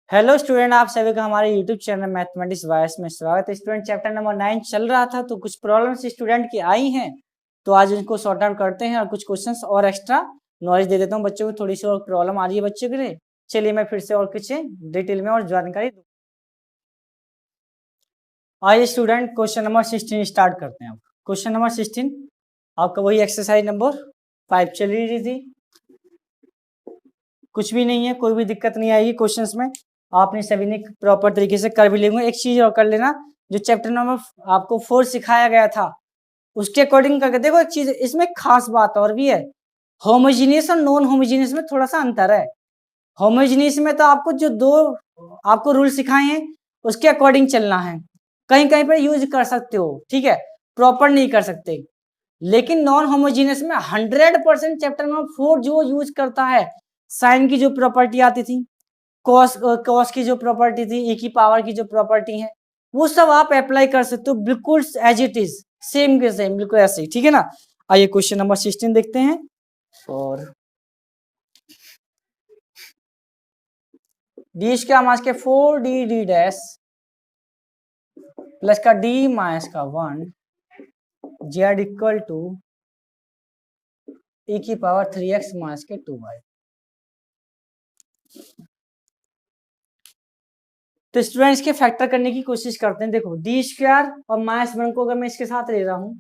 Hello student, आप सभी का हमारे यूट्यूब चैनल मैथमेटिक्स वायस में स्वागत है। स्टूडेंट चैप्टर नंबर 9 चल रहा था तो कुछ प्रॉब्लम्स स्टूडेंट की आई हैं, तो आज इनको सॉर्ट आउट करते हैं और कुछ क्वेश्चंस और एक्स्ट्रा नॉलेज दे देता हूँ बच्चों को। थोड़ी सी और प्रॉब्लम आ रही है बच्चों के लिए। चलिए मैं फिर से और कुछ डिटेल में और जानकारी दूँ। आइए स्टूडेंट क्वेश्चन नंबर 16 स्टार्ट करते हैं। क्वेश्चन नंबर 16 आपका वही एक्सरसाइज नंबर 5 चल रही थी। कुछ भी नहीं है, कोई भी दिक्कत नहीं आएगी क्वेश्चंस में। आपने सभी ने प्रॉपर तरीके से कर भी लेंगे। एक चीज और कर लेना, जो चैप्टर नंबर आपको 4 सिखाया गया था उसके अकॉर्डिंग करके देखो। एक चीज इसमें खास बात और भी है, होमोजीनियस और नॉन होमोजीनियस में थोड़ा सा अंतर है। होमोजीनियस में तो आपको जो दो आपको रूल सिखाए हैं उसके अकॉर्डिंग चलना है, कहीं कहीं पर यूज कर सकते हो, ठीक है, प्रॉपर नहीं कर सकते। लेकिन नॉन होमोजीनियस में 100% चैप्टर नंबर 4 जो यूज करता है, साइन की जो प्रॉपर्टी आती थी, कॉस की जो प्रॉपर्टी थी, e की पावर की जो प्रॉपर्टी है, वो सब आप अप्लाई कर सकते हो बिल्कुल एज इट इज, सेम के सेम, बिल्कुल ऐसे ही, ठीक है ना। आइए क्वेश्चन नंबर 16 देखते हैं। और डी स्क्वायर माइनस के 4d डी डैश प्लस का d माइनस का 1 जेड इक्वल टू e की पावर 3x माइनस के 2y। तो स्टूडेंट्स के फैक्टर करने की कोशिश करते हैं। देखो डी स्क्वायर और माइनस 1 को अगर मैं इसके साथ ले रहा हूं,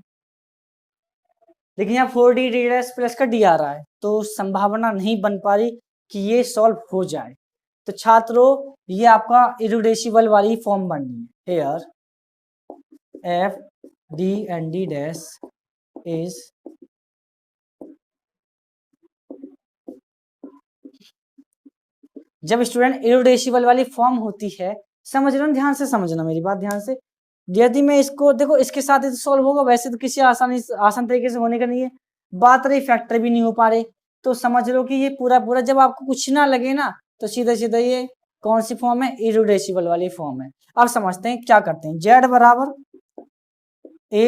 लेकिन यहाँ 4d डी डैश प्लस का d आ रहा है, तो संभावना नहीं बन पा रही कि ये सॉल्व हो जाए। तो छात्रों ये आपका इरिड्यूसिबल वाली फॉर्म बननी है। Here F D and D dash is जब स्टूडेंट इरिड्यूसिबल वाली फॉर्म होती है, समझ रहे हो, ध्यान से समझना मेरी बात ध्यान से। यदि मैं इसको देखो इसके साथ ही सॉल्व होगा, वैसे तो किसी आसान तरीके से होने का नहीं है। बात रही फैक्टर भी नहीं हो पा रहे, तो समझ लो कि ये पूरा पूरा जब आपको कुछ ना लगे ना, तो सीधा सीधा ये कौन सी फॉर्म है, इरिड्यूसिबल वाली फॉर्म है। अब समझते हैं क्या करते हैं। जेड बराबर ए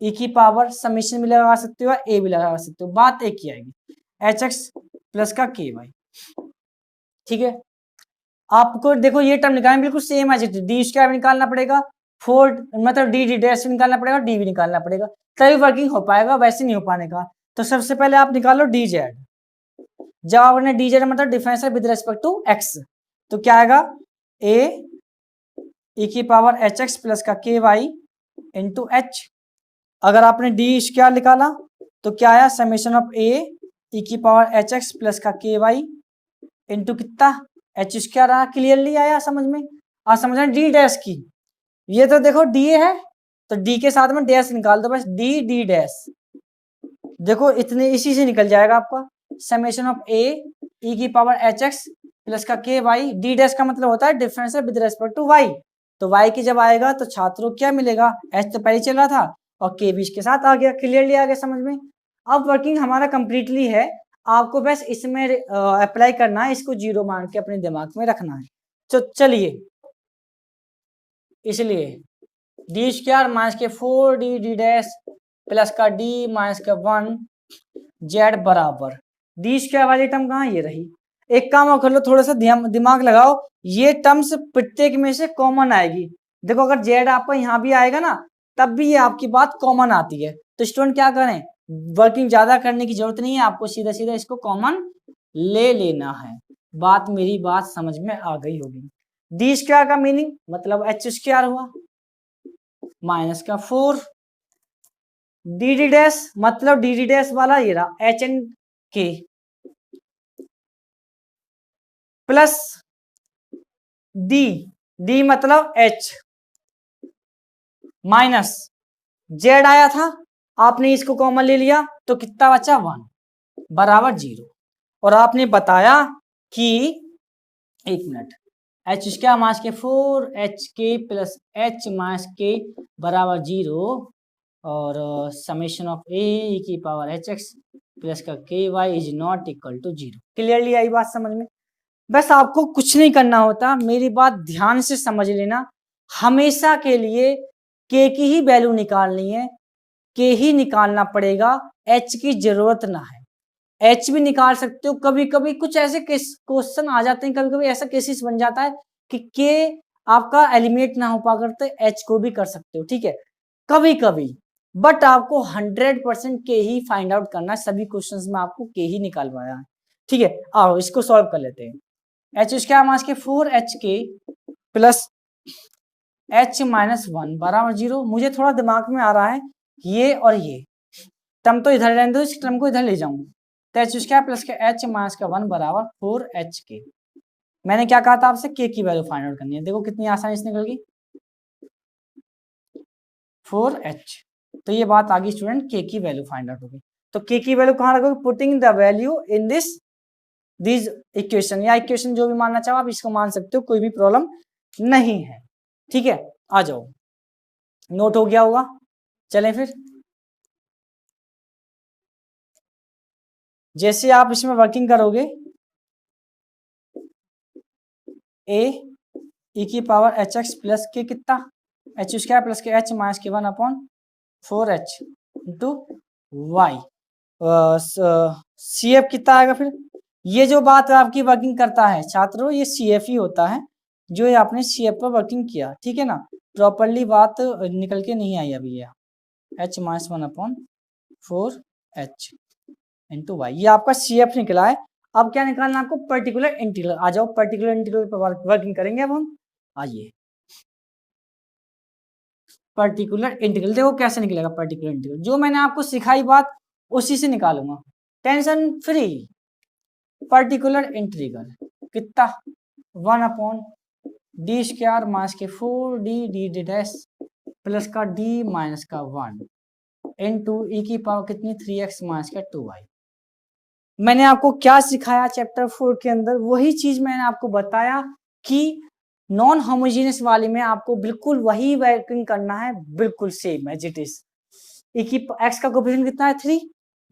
ई की पावर समीशन भी लगा सकते हो, ए भी लगा सकते हो, बात एक ही आएगी, एच एक्स प्लस का के वाई, ठीक है। आपको देखो ये टर्म निकालना बिल्कुल सेम है, डी स्क्वायर भी निकालना पड़ेगा, 4 मतलब डी डी डैश भी निकालना पड़ेगा, डी भी निकालना पड़ेगा, तभी वर्किंग हो पाएगा, वैसे नहीं हो पाने का। तो सबसे पहले आप निकालो डी जेड। जब आपने डी जेड मतलब differential with respect to X, तो क्या आएगा, ए ई की पावर एच एक्स प्लस का के वाई इंटू एच। अगर आपने डी स्क्वायर निकाला तो क्या आया, समेशन ऑफ ए ई की पावर एच एक्स प्लस का के वाई इंटू कितना, एच स्क्वायर आया। क्लियरली आया समझ में? आज समझ रहे डी डैश की, ये तो देखो डी है तो डी के साथ में डैश निकाल दो, बस डी डी डैश, देखो इतने इसी से निकल जाएगा आपका समेशन ऑफ ए ई की पावर एच एक्स प्लस का के वाई। डी डैश का मतलब होता है differential with respect to Y, तो वाई की जब आएगा तो छात्रों क्या मिलेगा, एच तो पहले चल रहा था और के भी इसके साथ आ गया। क्लियरली आ गया समझ में? अब वर्किंग हमारा कंप्लीटली है, आपको बस इसमें अप्लाई करना है, इसको जीरो मान के अपने दिमाग में रखना है। तो चलिए, इसलिए डी स्क्वायर माइनस के 4d डी डैश प्लस का d माइनस का 1 जेड बराबर, डी स्क्वायर वाली टर्म कहाँ, ये रही। एक काम और कर लो, थोड़ा सा दिमाग लगाओ, ये टर्म्स प्रत्येक में से कॉमन आएगी। देखो अगर जेड आपका यहाँ भी आएगा ना, तब भी ये आपकी बात कॉमन आती है। तो स्टूडेंट क्या करें, वर्किंग ज्यादा करने की जरूरत नहीं है, आपको सीधा सीधा इसको कॉमन ले लेना है। बात मेरी बात समझ में आ गई होगी। डी स्क्वायर का मीनिंग मतलब एच स्क्वायर हुआ माइनस का 4 डी डी डैश मतलब डी डी डैश वाला ये रहा एच एन के प्लस डी, डी मतलब एच माइनस जेड आया था, आपने इसको कॉमन ले लिया तो कितना बचा 1 बराबर 0। और आपने बताया कि एक मिनट, एच स्क्वायर माइनस के 4 एच के प्लस एच माइनस के बराबर 0 और समेशन ऑफ ए की पावर एच एक्स प्लस का के Y is not equal to 0। Clearly आई बात समझ में? बस आपको कुछ नहीं करना होता, मेरी बात ध्यान से समझ लेना। हमेशा के लिए के की ही वैल्यू निकालनी है, के ही निकालना पड़ेगा, एच की जरूरत ना है। एच भी निकाल सकते हो। कभी कभी कुछ ऐसे क्वेश्चन आ जाते हैं, कभी कभी ऐसा केसेस बन जाता है कि के आपका एलिमिनेट ना हो पा करते, एच को भी कर सकते हो, ठीक है, कभी कभी। बट आपको 100% के ही फाइंड आउट करना है, सभी क्वेश्चंस में आपको के ही निकालवाया है, ठीक है। आओ इसको सॉल्व कर लेते हैं। एच क्या मास के 4h के प्लस h माइनस 1 बराबर 0। मुझे थोड़ा दिमाग में आ रहा है ये और ये टर्म तो इधर रहने दो, इस टर्म को इधर ले जाऊंगा, तो एच क्या प्लस के h माइनस का 1 बराबर 4h के। मैंने क्या कहा था आपसे, के की वैल्यू फाइंड आउट करनी है। देखो कितनी आसानी से निकल गई, 4h। तो ये बात आ गई स्टूडेंट, के की वैल्यू फाइंड आउट होगी। तो के की वैल्यू कहाँ रखोगे, putting the value in this equation, या इक्वेशन जो भी मानना चाहो आप इसको मान सकते हो, कोई भी प्रॉब्लम नहीं है, ठीक है। आ जाओ, नोट हो गया होगा, चलें फिर। जैसे आप इसमें वर्किंग करोगे, ए ई की पावर एच एक्स प्लस के कितना, एच स्क्वायर प्लस के एच माइनस के 1 upon 4h into Y, C F कितना आएगा फिर। ये जो बात आपकी वर्किंग करता है छात्रों, ये सी एफ ही होता है, जो ये आपने सी एफ पर वर्किंग किया, ठीक है ना। प्रॉपरली बात निकल के नहीं आई अभी, यह H minus 1 upon 4h into Y, ये आपका सी एफ निकला है। अब क्या निकालना आपको, पर्टिकुलर इंटीग्रल। आ जाओ पर्टिकुलर इंटीग्रल पर वर्किंग करेंगे अब हम। आइए पर्टिकुलर इंटीग्रल, देखो कैसे निकलेगा पर्टिकुलर इंटीग्रल, जो मैंने आपको सिखाई बात उसी से निकालूंगा, टेंशन फ्री। पर्टिकुलर इंटीग्रल कितना, 1 अपॉन डी स्क्वायर माइनस के 4d डी डैश प्लस का d माइनस का 1 इनटू ई की पावर कितनी 3x माइनस का 2y। मैंने आपको क्या सिखाया चैप्टर 4 के अंदर, वही चीज मैंने आपको बताया कि नॉन होमोजेनियस वाले में आपको बिल्कुल वही वर्किंग करना है, बिल्कुल same as it is. X का कोफिशिएंट कितना है 3,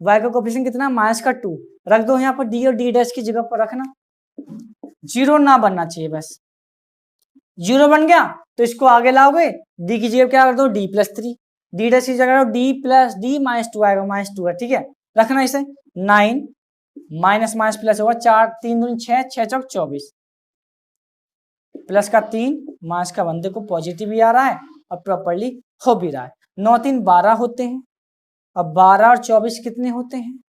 वाई का कोफिशिएंट कितना माइनस का 2, रख दो यहाँ पर डी और डी डैश की जगह पर रखना, जीरो ना बनना चाहिए, बस जीरो बन गया तो इसको आगे लाओगे, डी की जगह क्या कर दो डी प्लस 3, डी डैश की जगह डी प्लस डी माइनस 2 आएगा, माइनस 2 है, ठीक है, रखना इसे। 9 माइनस माइनस प्लस होगा 4 3 दूनी 6 6 चौक 24 प्लस का 3 माइनस का 1, देखो पॉजिटिव भी आ रहा है और प्रॉपरली हो भी रहा है। 9 3 12 होते हैं, अब 12 और 24 कितने होते हैं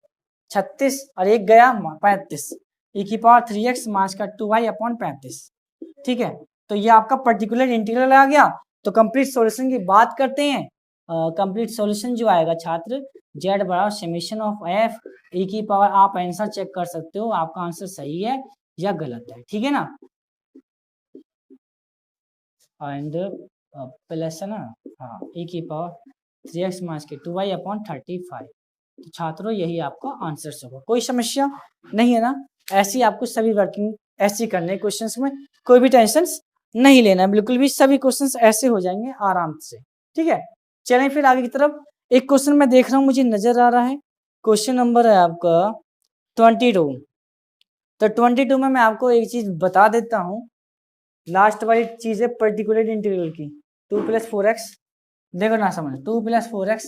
36, और एक गया 35, ई की पावर 3x माइनस का 2y अपॉन 35, ठीक है। तो ये आपका पर्टिकुलर इंटीग्रल आ गया। तो कंप्लीट सॉल्यूशन की बात करते हैं। कंप्लीट सॉल्यूशन जो आएगा छात्र, z बराबर समेशन ऑफ f ई की पावर, आप आंसर चेक कर सकते हो आपका आंसर सही है या गलत है, ठीक है ना। एंड प्लस है ना, हाँ, ई की पावर 3x माइनस के 2y अपॉन 35। तो छात्रों यही आपका आंसर होगा, कोई समस्या नहीं है ना। ऐसी आपको सभी वर्किंग ऐसी करने क्वेश्चंस में, कोई भी टेंशन नहीं लेना है, बिल्कुल भी सभी क्वेश्चंस ऐसे हो जाएंगे आराम से, ठीक है। चलें फिर आगे की तरफ। एक क्वेश्चन मैं देख रहा हूँ मुझे नजर आ रहा है, क्वेश्चन नंबर है आपका 22। तो 22 में मैं आपको एक चीज बता देता हूँ, लास्ट वाली चीज है पर्टिकुलर इंटीग्रल की, 2 प्लस 4x, देखो ना समझ, 2 प्लस 4x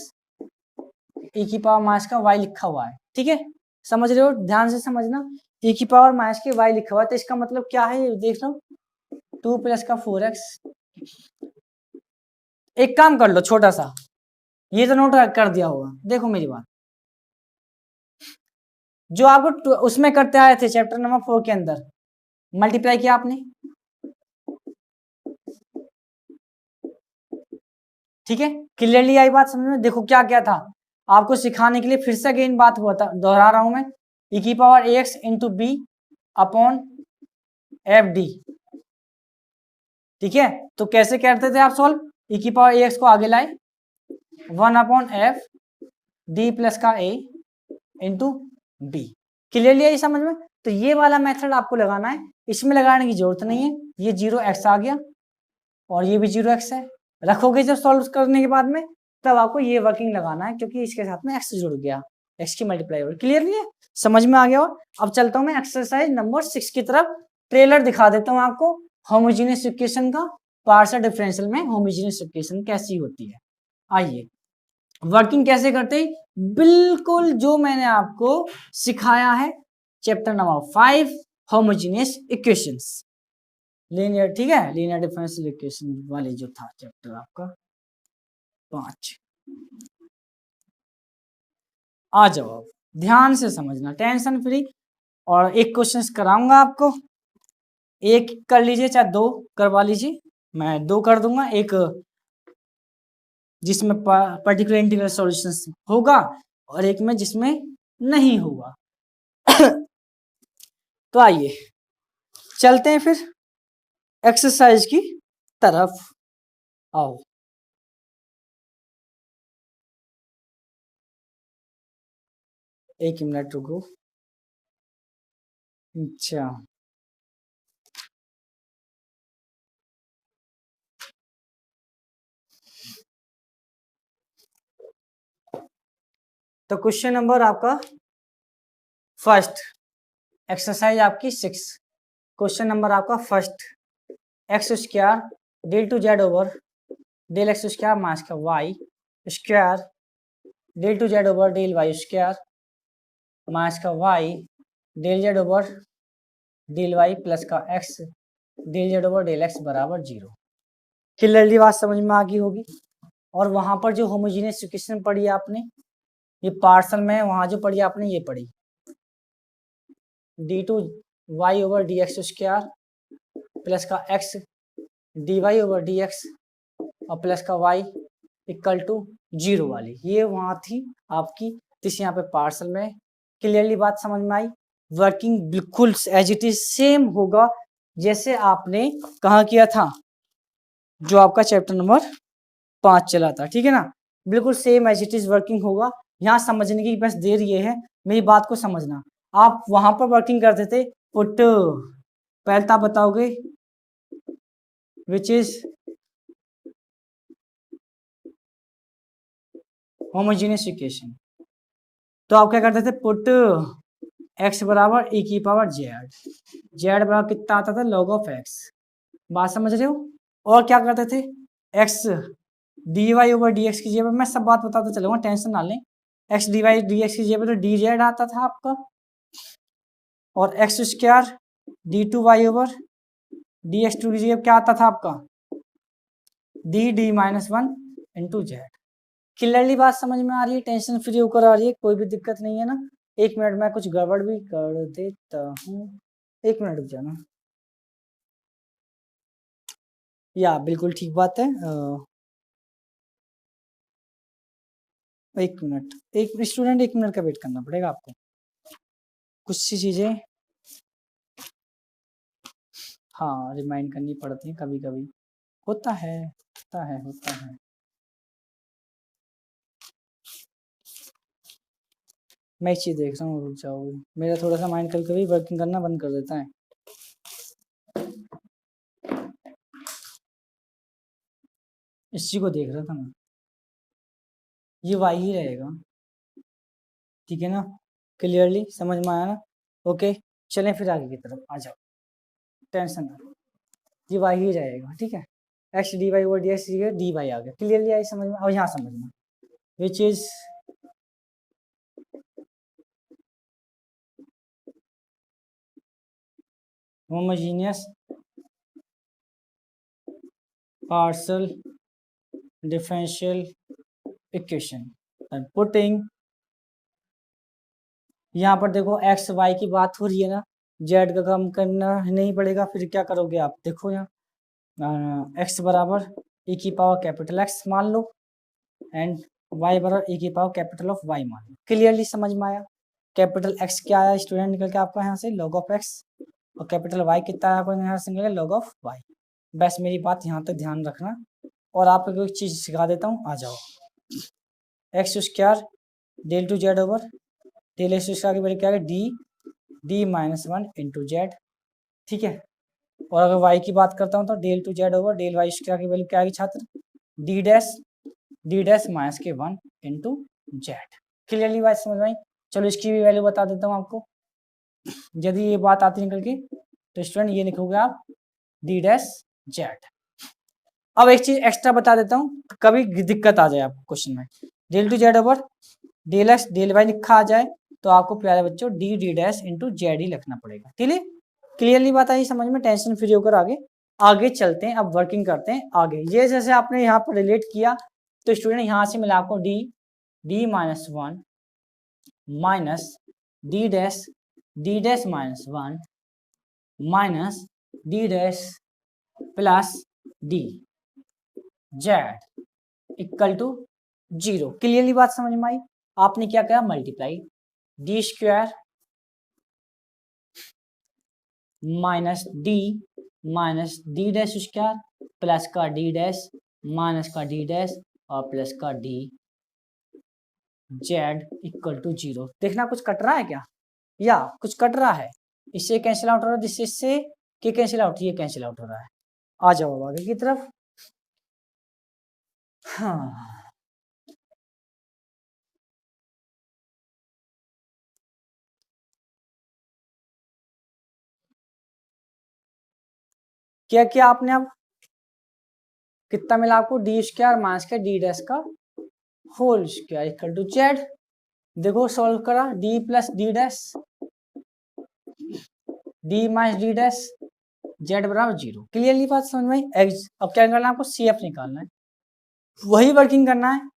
ई की पावर माइनस का y लिखा हुआ है, ठीक है, समझ रहे हो, ध्यान से समझना, ई की पावर माइनस के y लिखा हुआ है, तो इसका मतलब क्या है देख लो, 2 प्लस का 4x। एक काम कर लो छोटा सा, ये तो नोट कर दिया होगा, देखो मेरी बात, जो आपको उसमें करते आए थे चैप्टर नंबर 4 के अंदर, मल्टीप्लाई किया आपने, ठीक है, क्लियरली आई बात समझ में। देखो क्या क्या था आपको सिखाने के लिए, फिर से अगेन बात हुआ था, दोहरा रहा हूं मैं, ई की power ax into B upon F D, ठीक है। तो कैसे करते थे आप सॉल्व, ई की पावर ax को आगे लाए, 1 अपॉन एफ डी प्लस का a इंटू बी, क्लियरली आई समझ में। तो ये वाला मेथड आपको लगाना है, इसमें लगाने की जरूरत नहीं है, ये 0x आ गया और ये भी 0x है, रखोगे जब सॉल्व करने के बाद में, तब आपको ये वर्किंग लगाना है, क्योंकि इसके साथ में x जुड़ गया, x की मल्टीप्लाई हो, क्लियरली है, समझ में आ गया हो। अब चलता हूं मैं एक्सरसाइज नंबर 6 की तरफ, ट्रेलर दिखा देता हूं आपको होमोजेनियस इक्वेशन का, पार्शियल डिफरेंशियल में होमोजेनियस इक्वेशन कैसी होती है। आइए वर्किंग कैसे करते हैं, बिल्कुल जो मैंने आपको सिखाया है chapter number 5 homogeneous equations, linear, ठीक है, लीनियर डिफरेंशियल इक्वेशन वाले जो था चैप्टर आपका 5। आ जाओ आप ध्यान से समझना, टेंशन फ्री, और एक क्वेश्चन कराऊंगा आपको, एक कर लीजिए चाहे दो करवा लीजिए, मैं दो कर दूंगा, एक जिसमें पर्टिकुलर इंटीग्रल सॉल्यूशंस होगा और एक में जिसमें नहीं होगा। तो आइए चलते हैं फिर एक्सरसाइज की तरफ, आओ। एक मिनट रुको, अच्छा तो क्वेश्चन नंबर आपका फर्स्ट, एक्सरसाइज आपकी 6, क्वेश्चन नंबर आपका first, x square del two Z over del x square minus का y square del two Z over del Y square minus का y del Z over del Y plus का x del Z over del x बराबर 0। Clearly बात समझ में आ गई होगी। और वहां पर जो होमोजेनियस इक्वेशन पढ़ी आपने, ये पार्सल में वहां जो पढ़ी आपने ये पढ़ी d two Y over D x square plus का x D Y over D x और प्लस का वाई इक्वल टू 0 वाली, ये वहां थी आपकी। इस यहाँ पे पार्सल में क्लियरली बात समझ में आई। वर्किंग बिल्कुल एज इट इज सेम होगा जैसे आपने कहा किया था, जो आपका चैप्टर नंबर 5 चला था, ठीक है ना, बिल्कुल same as it is working होगा। यहाँ समझने की बस देर ये है, मेरी बात को समझना। आप वहां पर वर्किंग करते थे पुट, पहले तो आप बताओगे विच इज होमोजेनियस इक्वेशन, तो आप क्या करते थे पुट एक्स बराबर e की पावर जेड, जेड बराबर कितना आता था log ऑफ एक्स, बात समझ रहे हो। और क्या करते थे X D Y over D X की जगह, मैं सब बात बताते चलूंगा, टेंशन ना लें। X D Y D X की जगह तो डी जेड आता था आपका, और X square D two Y over D X two की जगह क्या आता था आपका D D minus one into Z. Clearly बात समझ में आ रही है, टेंशन फ्री होकर आ रही है, कोई भी दिक्कत नहीं है ना। एक मिनट में कुछ गड़बड़ भी कर देता हूँ, एक मिनट रुक जाना। या बिल्कुल ठीक बात है, एक मिनट, एक स्टूडेंट 1 मिनट का वेट करना पड़ेगा आपको, कुछ सी चीजें हाँ रिमाइंड करनी पड़ती है कभी कभी, होता है होता है होता है। मैं एक चीज देख रहा हूँ, रुक जाओ, मेरा थोड़ा सा माइंड कभी कभी वर्किंग करना बंद कर देता है। इस चीज को देख रहा था मैं, ये वाई ही रहेगा, ठीक है ना, क्लियरली समझ में आया ना। ओके चलें फिर आगे की तरफ, आ जाओ, टेंशन ना, ये वाई ही रहेगा, ठीक है। X D Y over D x D y आ गया, क्लियरली आई समझ में। और यहाँ समझना which is homogeneous partial differential equation and putting, यहाँ पर देखो एक्स वाई की बात हो रही है ना, जेड का कम करना नहीं पड़ेगा, फिर क्या करोगे आप, देखो यहाँ एक्स बराबर e की पावर कैपिटल एक्स मान लो एंड y बराबर e की पावर कैपिटल ऑफ y मान लो। क्लियरली समझ में आया। कैपिटल एक्स क्या आया स्टूडेंट निकल के आपका यहाँ से log ऑफ एक्स, और कैपिटल वाई कितना आया आपको यहाँ से निकल log ऑफ वाई। बस मेरी बात यहाँ तक ध्यान रखना, और आपको एक चीज सिखा देता हूँ, आ जाओ। X square del two Z over del x square की वैल्यू क्या है D D minus one into Z, ठीक है। और अगर वाई की बात करता हूँ तो del two Z over del Y square की वैल्यू क्या आएगी छात्र, डी डैश माइनस के 1 इंटू जेड। क्लियरली बात समझ में आई। चलो इसकी भी वैल्यू बता देता हूँ आपको, यदि ये बात आती निकल के तो स्टूडेंट ये लिखोगे आप डी डैश जेड। अब एक चीज एक्स्ट्रा बता देता हूँ, कभी दिक्कत आ जाए आपको क्वेश्चन में, del two Z over del x del y लिखा आ जाए तो आपको प्यारे बच्चों d d dash into z ही लिखना पड़ेगा। ठीक है, क्लियरली बात आई समझ में, टेंशन फ्री होकर आगे चलते हैं। अब वर्किंग करते हैं आगे। ये जैसे आपने यहाँ पर रिलेट किया तो स्टूडेंट यहाँ से मिला आपको D minus one minus D dash minus one minus D dash plus D Z equal to 0। Clearly बात समझ में आई। आपने क्या करा, multiply D square minus D dash square plus का डी डैश माइनस का डी डैश और प्लस का डी जेड इक्वल टू 0। देखना कुछ कट रहा है क्या, या कुछ कट रहा है, इससे कैंसिल आउट हो रहा है, जिससे के कैंसिल आउट, ये कैंसिल आउट हो रहा है। आ जाओ अब आगे की तरफ। हाँ क्या किया आपने, अब कितना मिला आपको, डी स्क्वायर माइनस के डी डैश का whole square equal to Z. देखो सॉल्व करा, D plus D dash D minus D dash Z बराबर 0। क्लियरली बात समझ में आई। अब क्या करना है आपको, सी एफ निकालना है, वही वर्किंग करना है।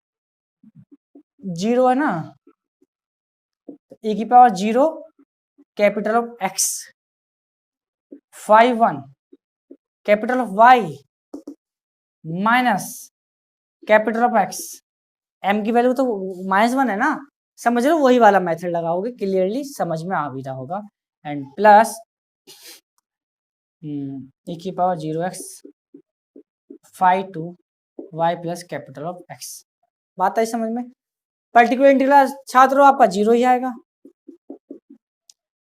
0 है ना, ए की power 0 capital of X 5 1 capital of Y minus capital of X, M की वैल्यू तो -1 है ना, समझ लो वही वाला मेथड लगाओगे, क्लियरली समझ में आ भी रहा होगा। एंड प्लस e की power 0x 5 2 y plus capital of x। बात आई समझ में। पर्टिकुलर इंटीग्रल छात्रों आपका 0 ही आएगा।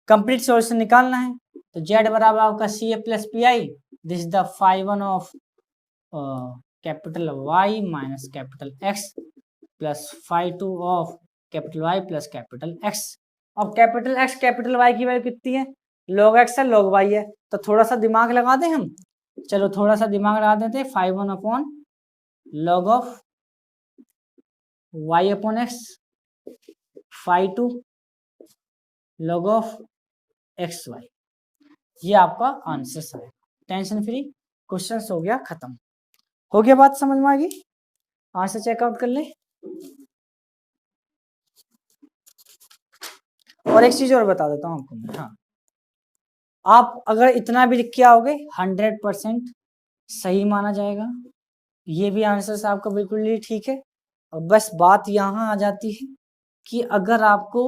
कंप्लीट सॉल्यूशन निकालना है तो z बराबर आपका c a plus p i, this is the 5 1 of capital y minus capital x plus 5 2 of capital y plus capital x। अब कैपिटल x कैपिटल y की वैल्यू कितनी है, log x है log y है, तो थोड़ा सा दिमाग लगा दें हम। चलो थोड़ा सा दिमाग लगा देते हैं। 5 1 upon log of y upon x, 5 2 log of X Y, ये आपका आंसर है। टेंशन फ्री, क्वेश्चन हो गया खत्म। हो गया बात समझ में आ गई। आंसर चेकआउट कर ले। और एक चीज और बता देता हूँ आपको मैं, हाँ, आप अगर इतना भी लिख के आओगे 100% सही माना जाएगा। ये भी आंसर आपका बिल्कुल ही ठीक है। और बस बात यहाँ आ जाती है कि अगर आपको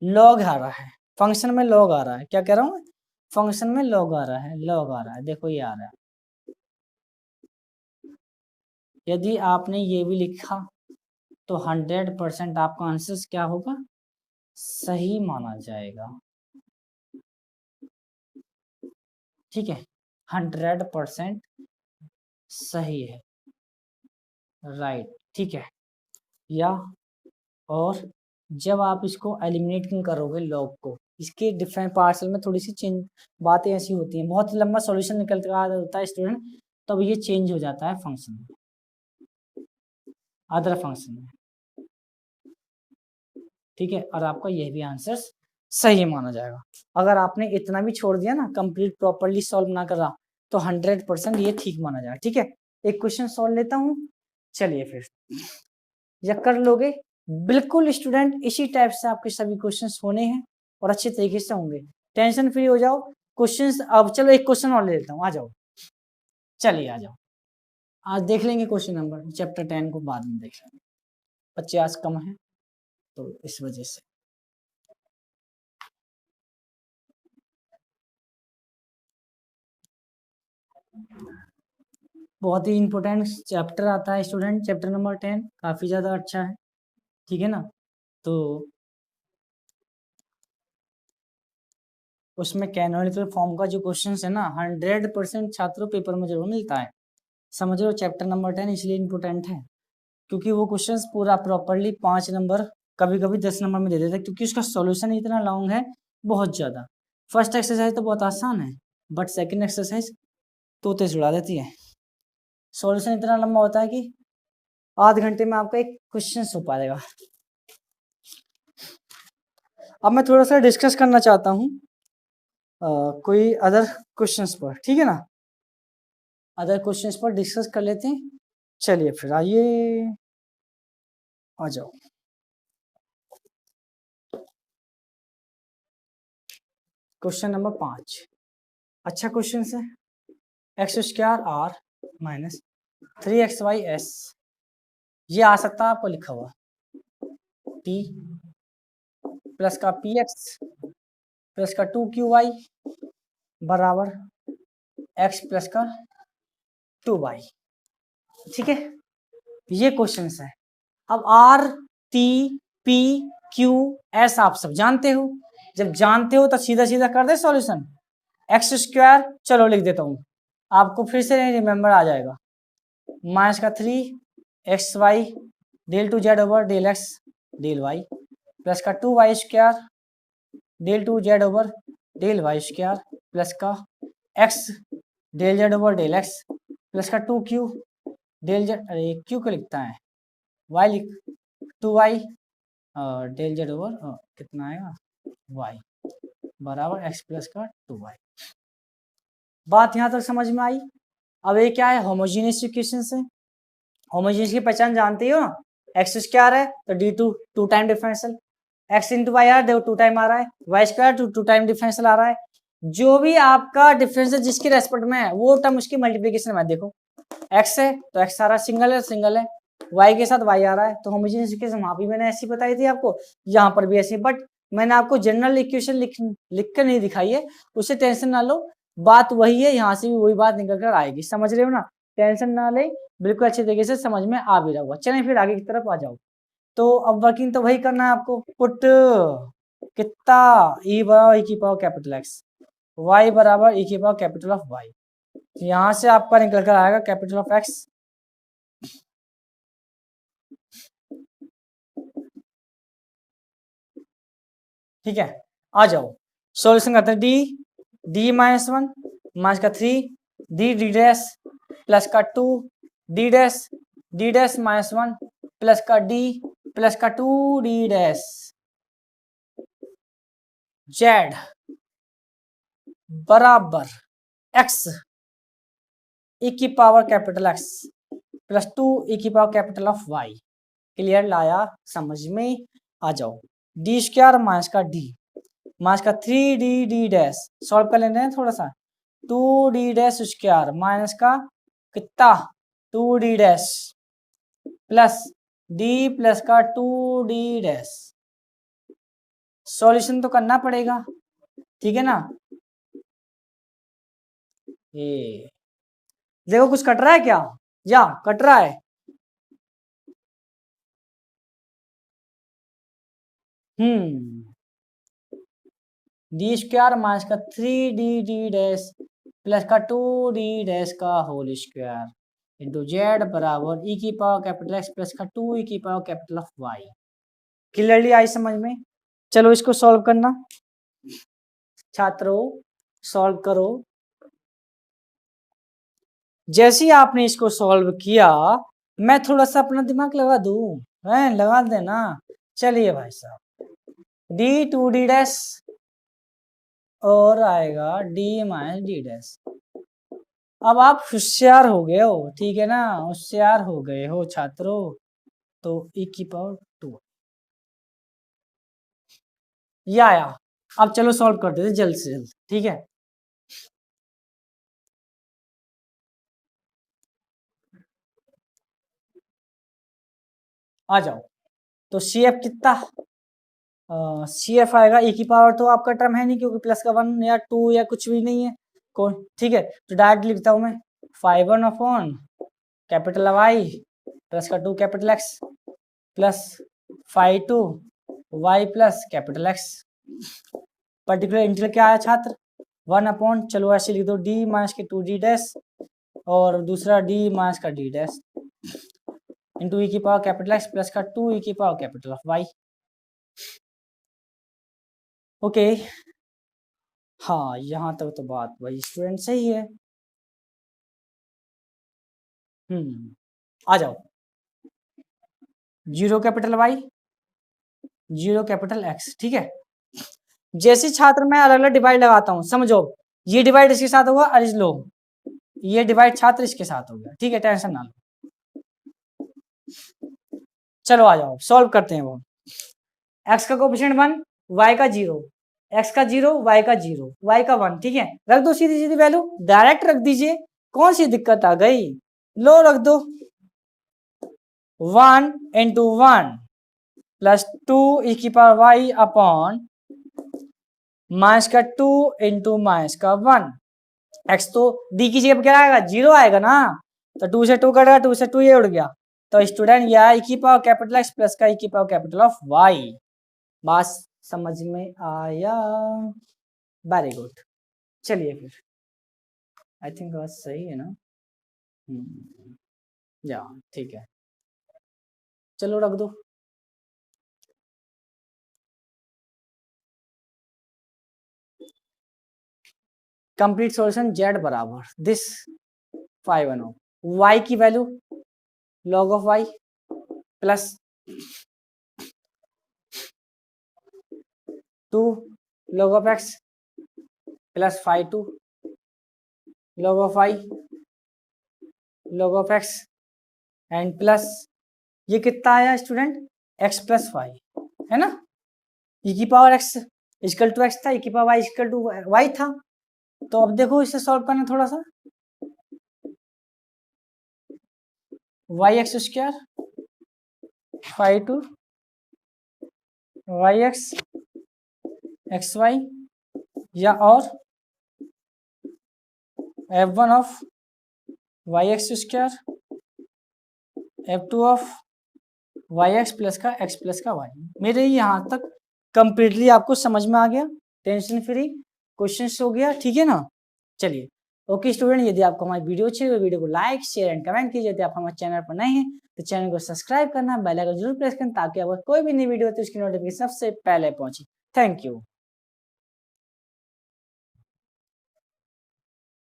लॉग आ रहा है, फंक्शन में लॉग आ रहा है, क्या कह रहा हूँ, फंक्शन में लॉग आ रहा है, लॉग आ रहा है, देखो ये आ रहा है। यदि आपने ये भी लिखा तो 100% आपका आंसर क्या होगा, सही माना जाएगा। ठीक है, 100% सही है, राइट, ठीक है। या और जब आप इसको एलिमिनेट करोगे लॉग को, इसके डिफरेंट पार्सल में थोड़ी सी चेंज बातें ऐसी होती हैं, बहुत लंबा सॉल्यूशन निकल कर होता है स्टूडेंट, तब ये चेंज हो जाता है फंक्शन में, अदर फंक्शन में। ठीक है, और आपका यह भी आंसर सही माना जाएगा। अगर आपने इतना भी छोड़ दिया ना, कंप्लीट प्रॉपरली सॉल्व ना करा, तो 100% ये ठीक माना जाएगा। ठीक है, एक क्वेश्चन सॉल्व लेता हूँ, चलिए फिर या कर लोगे बिल्कुल स्टूडेंट। इसी टाइप से आपके सभी क्वेश्चंस होने हैं और अच्छे तरीके से होंगे, टेंशन फ्री हो जाओ। क्वेश्चंस अब चलो एक क्वेश्चन और ले लेता हूँ, आ जाओ, चलिए आ जाओ। आज देख लेंगे क्वेश्चन नंबर, चैप्टर 10 को बाद में देख लेंगे, 50 कम है तो इस वजह से। बहुत ही इंपॉर्टेंट चैप्टर आता है स्टूडेंट, चैप्टर नंबर 10 काफी ज्यादा अच्छा है। ठीक है ना, तो उसमें कैनोनिकल फॉर्म का जो क्वेश्चन है ना, 100% छात्रों पेपर में जरूर मिलता है। समझ लो चैप्टर नंबर 10 इसलिए इम्पोर्टेंट है क्योंकि वो क्वेश्चंस पूरा प्रॉपरली 5 नंबर कभी कभी 10 नंबर में दे देता है, क्योंकि उसका सॉल्यूशन इतना लॉन्ग है, बहुत ज़्यादा। फर्स्ट एक्सरसाइज तो बहुत आसान है, बट सेकंड एक्सरसाइज तोते उड़ा देती है। सॉल्यूशन इतना लंबा होता है कि आधे घंटे में आपका एक क्वेश्चन हो पाएगा। अब मैं थोड़ा सा डिस्कस करना चाहता हूँ कोई अदर क्वेश्चंस पर, ठीक है ना, अदर क्वेश्चंस पर डिस्कस कर लेते हैं। चलिए फिर आइए, आ जाओ। क्वेश्चन नंबर 5 अच्छा क्वेश्चन है। X square are minus 3xy(s), ये आ सकता है आपको लिखा हुआ t प्लस का px प्लस का 2qy बराबर x प्लस का 2y, ठीक है, ये क्वेश्चन है। अब R T P Q S आप सब जानते हो, जब जानते हो तो सीधा सीधा कर दे सॉल्यूशन। एक्स स्क्वायर चलो लिख देता हूँ, आपको फिर से रिमेंबर आ जाएगा, माइनस का 3xy del two Z over del x del Y plus का 2y square del two Z over del Y square plus का x del Z over del X plus का 2q डेल जेड, अरे Q को लिखता है y लिख 2y del Z over कितना आएगा y बराबर x प्लस का 2y। बात यहाँ तक समझ में आई। अब ये क्या है, होमोजीनियस इक्वेशन है। होमोजीनियस की पहचान जानते हो ना, एक्स स्क्वायर है तो d two time differential, x into y आ देखो 2 टाइम आ रहा है, y square two time differential आ रहा है। जो भी आपका डिफरेंशियल जिसके रेस्पेक्ट में है वो टर्म उसकी मल्टीप्लीकेशन में, देखो एक्स है तो एक्स आ रहा है, सिंगल है, वाई के साथ वाई आ रहा है, तो होमोजीनियस इक्वेशन वहां भी मैंने ऐसी बताई थी आपको, यहाँ पर भी ऐसी, बट मैंने आपको जनरल इक्वेशन लिख कर नहीं दिखाई है, उससे टेंशन ना लो, बात वही है, यहाँ से भी वही बात निकल कर आएगी, समझ रहे हो ना, टेंशन ना ले, बिल्कुल अच्छे तरीके से समझ में आ भी रहा होगा। चलें फिर आगे की तरफ आ जाओ। तो अब वर्किंग तो वही करना है आपको, पुट कितना ई बराबर ई की पावर कैपिटल एक्स, वाई बराबर ई की पावर कैपिटल ऑफ वाई, यहां से आपका निकल कर आएगा कैपिटल ऑफ एक्स ठीक है। आ जाओ सॉल्यूशन करते हैं, डी माइनस 1 माइनस का 3 डी डैश प्लस का 2 डी डैश माइनस 1 प्लस का डी प्लस का 2 डी डैश जेड बराबर एक्स ई की power capital X plus 2 E की power capital of Y. Clear लाया, समझ में आ जाओ। डी स्क्वायर माइनस का डी माइनस का 3d डैश सॉल्व कर लेते हैं थोड़ा सा, 2d डैश स्क्वायर माइनस का कितना 2d dash plus d plus का 2d डैश, सॉल्यूशन तो करना पड़ेगा, ठीक है ना। ये देखो कुछ कट रहा है क्या, या कट रहा है, डी स्क्वायर माइनस का 3d डैश प्लस का 2d डैश का होल स्क्वायर इंटू जेड बराबर ई की पावर कैपिटल एक्स प्लस का 2 ई की power capital of Y. Clearly आई समझ में। चलो इसको सॉल्व करना छात्रों, सॉल्व करो। जैसे ही आपने इसको सॉल्व किया मैं थोड़ा सा अपना दिमाग लगा दूं, है लगा देना। चलिए भाई साहब, डी 2d डैश और आएगा डी माइनस डी डैश। अब आप होशियार हो गए हो, ठीक है ना, होशियार हो गए हो छात्रों, तो ई की पावर 2 ये आया। अब चलो सॉल्व कर देते जल्द से जल्द, ठीक है। आ जाओ, तो सी एफ कितना, सी एफ आएगा ई की पावर, तो आपका टर्म है नहीं क्योंकि प्लस का 1 या 2 या कुछ भी नहीं है कौन, ठीक है, तो डायरेक्ट लिखता हूं मैं 5 अपॉन कैपिटल वाई प्लस का 2 capital X plus 5 Y plus capital X. Particular integral क्या आया छात्र, 1 अपॉन, चलो ऐसे लिख दो डी माइनस के 2d डैश और दूसरा डी माइनस का डी डैश इंटू ई की पावर कैपिटल एक्स प्लस का 2 ई की power capital of Y. Okay हाँ, यहाँ तक तो बात वही स्टूडेंट सही है। आ जाओ, 0 कैपिटल वाई, 0 कैपिटल एक्स। ठीक है, जैसे छात्र मैं अलग अलग डिवाइड लगाता हूं, समझो ये डिवाइड इसके साथ होगा और इस लो ये डिवाइड छात्र इसके साथ हो गया। ठीक है, टेंशन ना लो। चलो आ जाओ सॉल्व करते हैं। वो एक्स का कोएफिशिएंट 1, वाई का 0, एक्स का 0, वाई का 0, वाई का 1। ठीक है, रख दो सीधी सीधी वैल्यू, डायरेक्ट रख दीजिए, कौन सी दिक्कत आ गई, लो रख दो। 1 इंटू 1 प्लस 2 ई की पावर वाई अपॉन माइनस का 2 इंटू माइनस का 1। एक्स तो डी की जगह क्या आएगा, 0 आएगा ना, तो 2 से 2 कटेगा, 2 से 2 ये उड़ गया, तो स्टूडेंट यह ई की पावर कैपिटल एक्स प्लस का ई की पावर कैपिटल ऑफ वाई। बात समझ में आया, वेरी गुड। चलिए फिर, आई थिंक बात सही है ना, या ठीक है, चलो रख दो। कंप्लीट सॉल्यूशन जेड बराबर दिस 5 वाई की value log of y plus 2 log of x plus 5 log of y log of x and plus ये कितना आया स्टूडेंट, x प्लस वाई है ना, e की power x equal to x था, e की power y equal to y था। तो अब देखो इसे सॉल्व करना थोड़ा सा, y x square 5 y x x y, या और f1 of y x square f2 of y x plus का x प्लस का y। मेरे यहाँ तक कंप्लीटली आपको समझ में आ गया, टेंशन फ्री क्वेश्चन हो गया। ठीक है ना, चलिए ओके स्टूडेंट, यदि आपको हमारी वीडियो अच्छी लगे वीडियो को लाइक शेयर एंड कमेंट कीजिए। यदि आप हमारे चैनल पर नए हैं तो चैनल को सब्सक्राइब करना, बेल आइकन जरूर प्रेस करना, ताकि आपको कोई भी नई वीडियो होती है उसकी नोटिफिकेशन सबसे पहले पहुंचे। Thank you.